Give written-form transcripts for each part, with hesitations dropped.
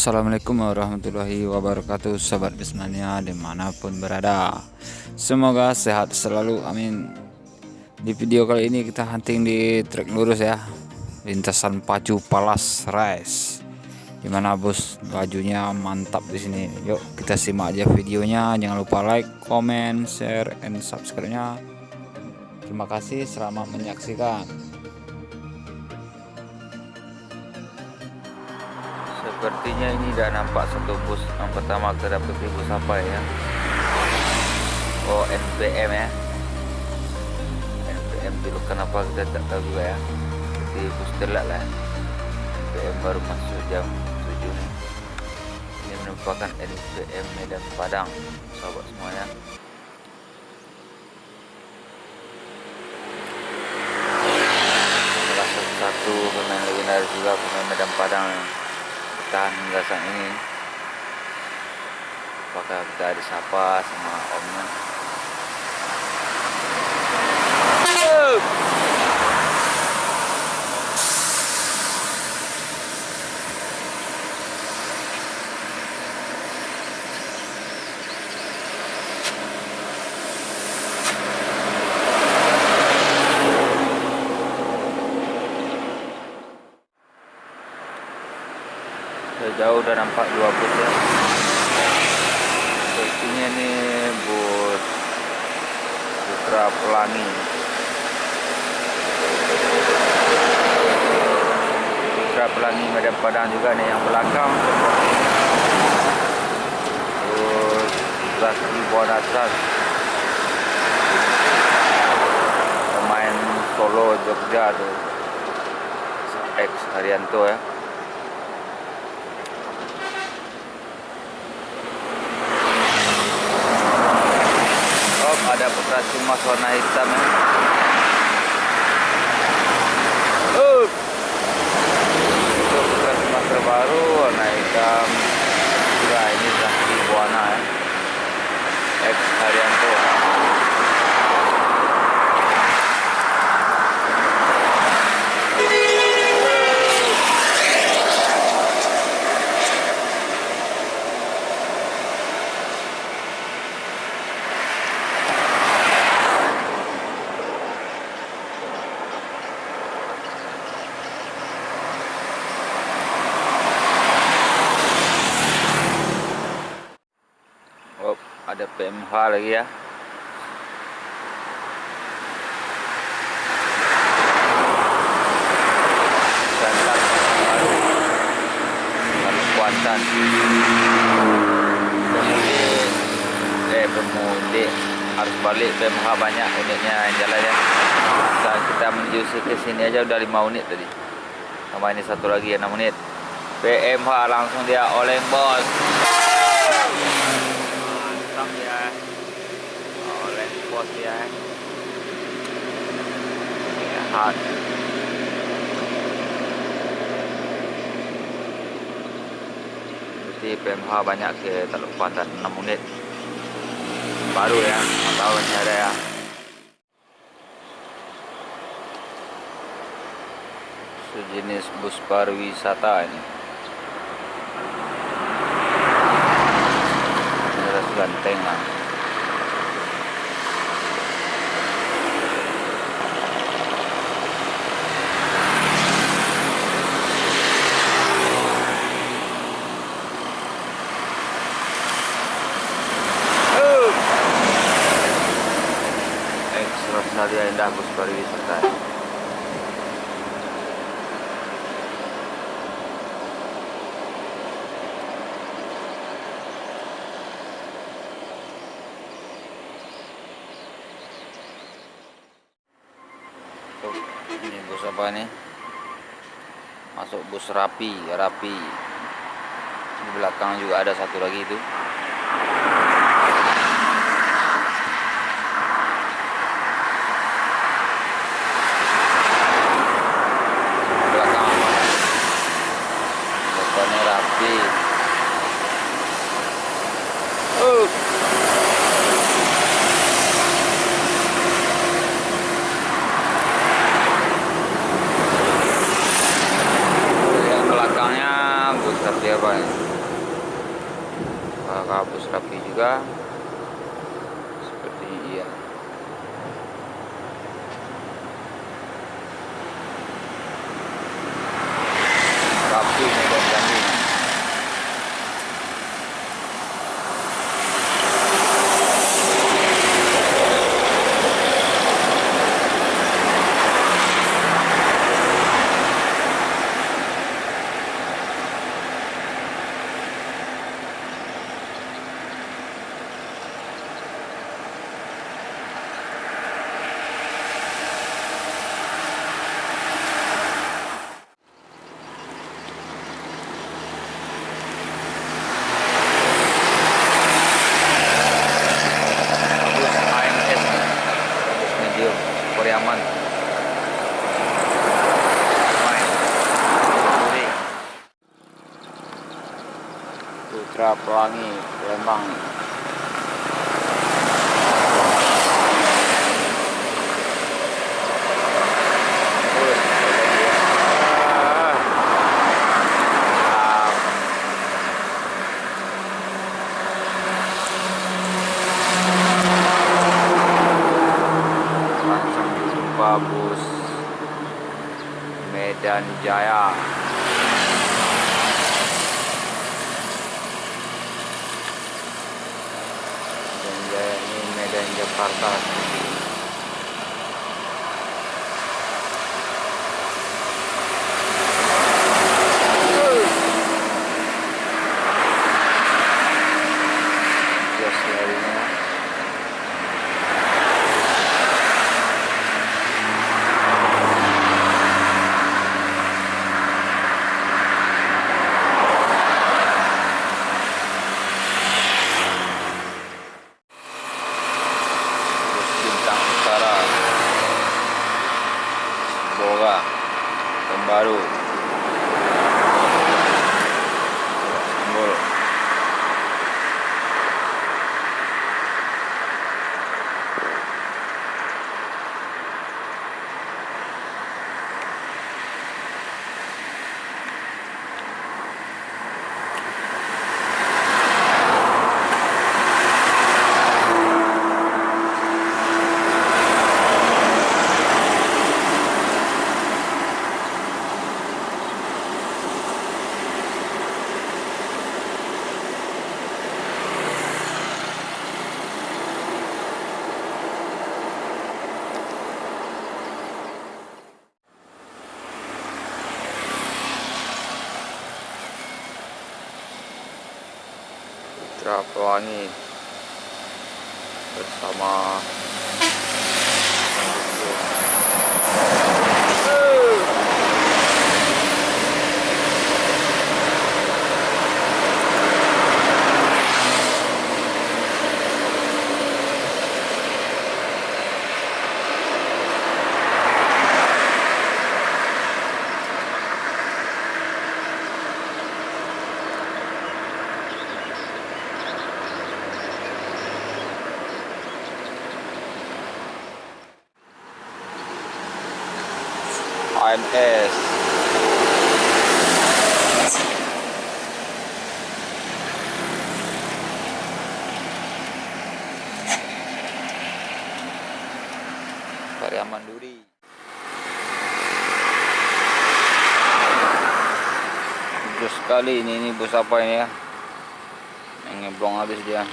Assalamualaikum warahmatullahi wabarakatuh, sahabat Bismania dimanapun berada. Semoga sehat selalu, amin. Di video kali ini kita hunting di trek lurus ya, lintasan pacu Palas Race. Gimana bos, bajunya mantap di sini. Yuk kita simak aja videonya. Jangan lupa like, comment, share, and subscribe-nya. Terima kasih, selamat menyaksikan. Sepertinya ini udah nampak satu bus. Yang pertama kita dapat bus apa ya? Oh, NPM ya. NPM dulu kenapa kita tak tahu juga ya. Di bus telat lah. NPM baru masuk jam 7 nih. Ini merupakan NPM Medan Padang, sahabat semuanya. Salah satu pemain legendaris juga, pemain Medan Padang tahan hingga saat ini. Apakah kita disapa sama omnya? Jauh udah nampak dua bus ya. Sepertinya ini bus Putra Pelangi. Putra Pelangi Medan Padang juga nih yang belakang. Terus Zaki Bonatas, pemain Solo Jogja tuh, ex Haryanto ya. Ada Putra Cimas warna hitam ya. Itu Putra Cimas terbaru warna hitam. Juga ini Zaki Buana ya, ex Haryanto. Ada PMH lagi ya. Jantan baru Kuantan. Pemudik harus balik PMH banyak unitnya yang jalan ya. Saat kita menuju ke sini aja udah 5 unit tadi. Sama ini satu lagi ya 6 unit. PMH langsung dia oleng bos. Ya, oleh bos ya, lihat berarti PMH banyak ke Teluk Kuantan 6 unit baru ya, atau ada ya. Sejenis bus pariwisata ini. Ganteng lah. Ekstra Salia Indah bus pariwisata. Ini bus apa nih? Masuk bus Rapi. Di belakang juga ada satu lagi itu. Belakang depannya Rapi. Yang belakangnya bus seperti apa ya? juga seperti iya. Rapi medan kambing. Pariaman Putra Pelangi Lembang. Bus Medan Jaya. Medan Jaya ini Medan Jakarta. Boga Pembaru Simbol Putra Pelangi bersama AMS. Pariaman Duri. Jauh sekali ini bus apa ini ya? Yang ngeblong habis dia.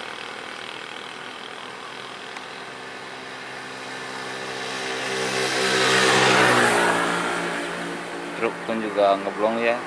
Truk pun juga ngeblong ya.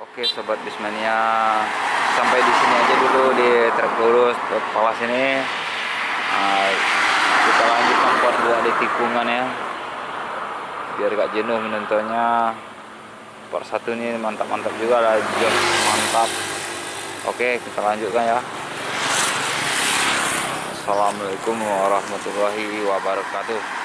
Oke sobat Bismania, sampai di sini aja dulu di truk lurus ke bawah sini. Kita lanjutkan part 2 di tikungan ya, biar gak jenuh menontonnya. Part 1 ini mantap-mantap juga lah, job mantap. Oke, kita lanjutkan ya. Assalamualaikum warahmatullahi wabarakatuh.